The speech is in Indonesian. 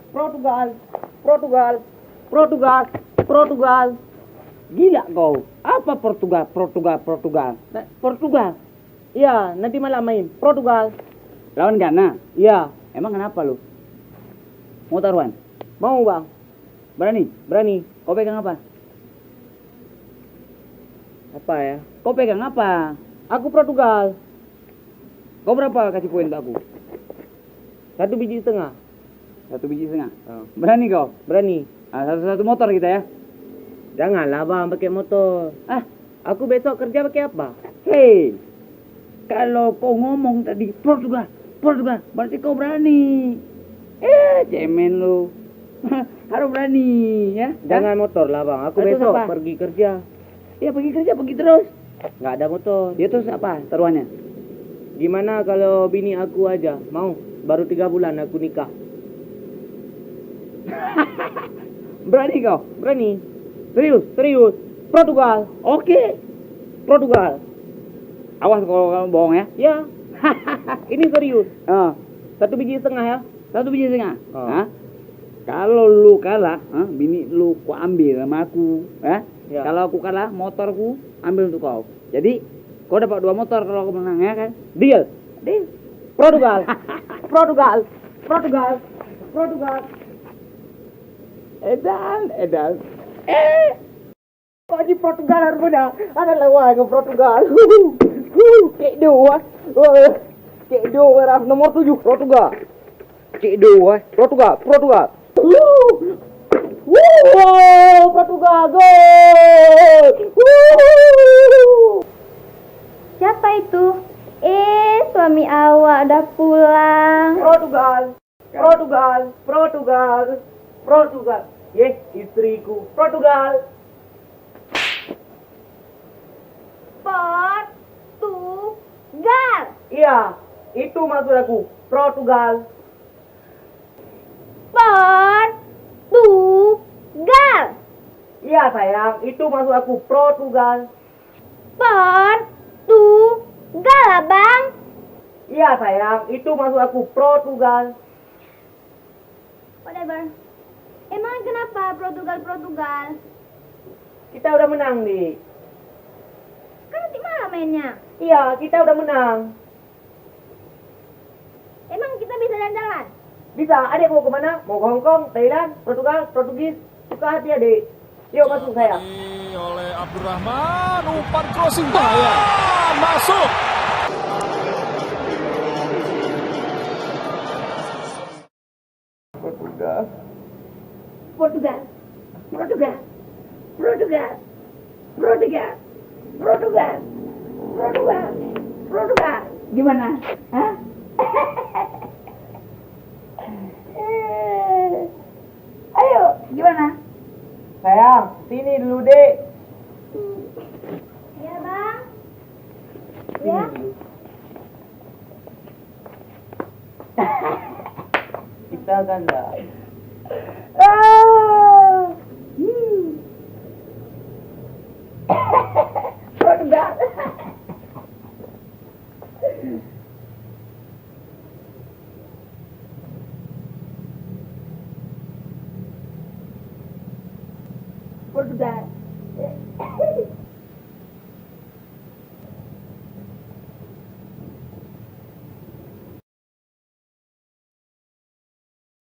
Portugal, Portugal, Portugal, Portugal. Gila kau. Apa Portugal, Portugal, Portugal? Portugal. Iya, nanti malam main. Portugal. Lawan Ghana. Iya. Emang kenapa lu? Mau taruhan? Mau bang? Berani? Berani. Kau pegang apa? Apa ya? Kau pegang apa? Aku Portugal. Kau berapa kasih poin untuk aku? 1,5 biji. 1,5 biji. Oh. Berani kau? Berani. Ah, satu-satu motor kita ya. Janganlah bang pakai motor. Ah, Aku besok kerja pakai apa? hei. Kalau kau ngomong tadi Portugal, Portugal, berarti kau berani. Cemen lu. Harus berani ya. Jangan motor lah bang. Aku Terus besok apa? pergi kerja. Ya pergi kerja, pergi terus. Nggak ada motor. Ya terus apa taruhannya? Gimana kalau bini aku aja? Mau? Baru 3 bulan aku nikah. Berani kau? Berani. Serius, serius. Portugal. Oke. Portugal. Awas kalau kamu bohong ya. Ya. Ini serius. Ah, 1,5 biji ya. 1,5 biji. Oh. Hah? Kalau lu kalah, bini lu ku ambil sama aku, ya? Ya. Kalau aku kalah, motorku ambil untuk kau. Jadi, kau dapat 2 motor kalau aku menang ya kan? Deal. Deal. Portugal. Portugal. Portugal. Portugal. Edan. Kok di Portugal harusnya ada lawan ke Portugal. Cek dua. Cek dua orang nomor 7 Portugal. Cek dua. Portugal. Portugal. Portugal gol. Siapa itu? Suami awak udah pulang. Portugal. Portugal. Portugal. Portugal. Istriku. Portugal. Portugal. Iya, itu maksud aku. Portugal. Portugal. Iya sayang, itu maksud aku. Portugal. Portugal, abang. Iya sayang, itu maksud aku. Portugal. Whatever. Emang kenapa Portugal? Kita udah menang nih. Kan nanti malam mainnya. Iya, kita udah menang. Emang kita bisa jalan-jalan? Bisa, adik mau kemana? Mau ke Hongkong, Thailand, Portugal, Portugis? Suka hati adik. Yuk masuk saya. Oleh Abdurrahman, umpan crossing bahaya. Masuk. Portugal. Portugal. Portugal. Portugal. Portugal. Portugal. Portugal. Portugal. Gimana? Hah? Ayo, gimana? Sayang, sini dulu dek. Ya, Bang. Sini Ya. dulu. Kita ganda. Portugal. Portugal.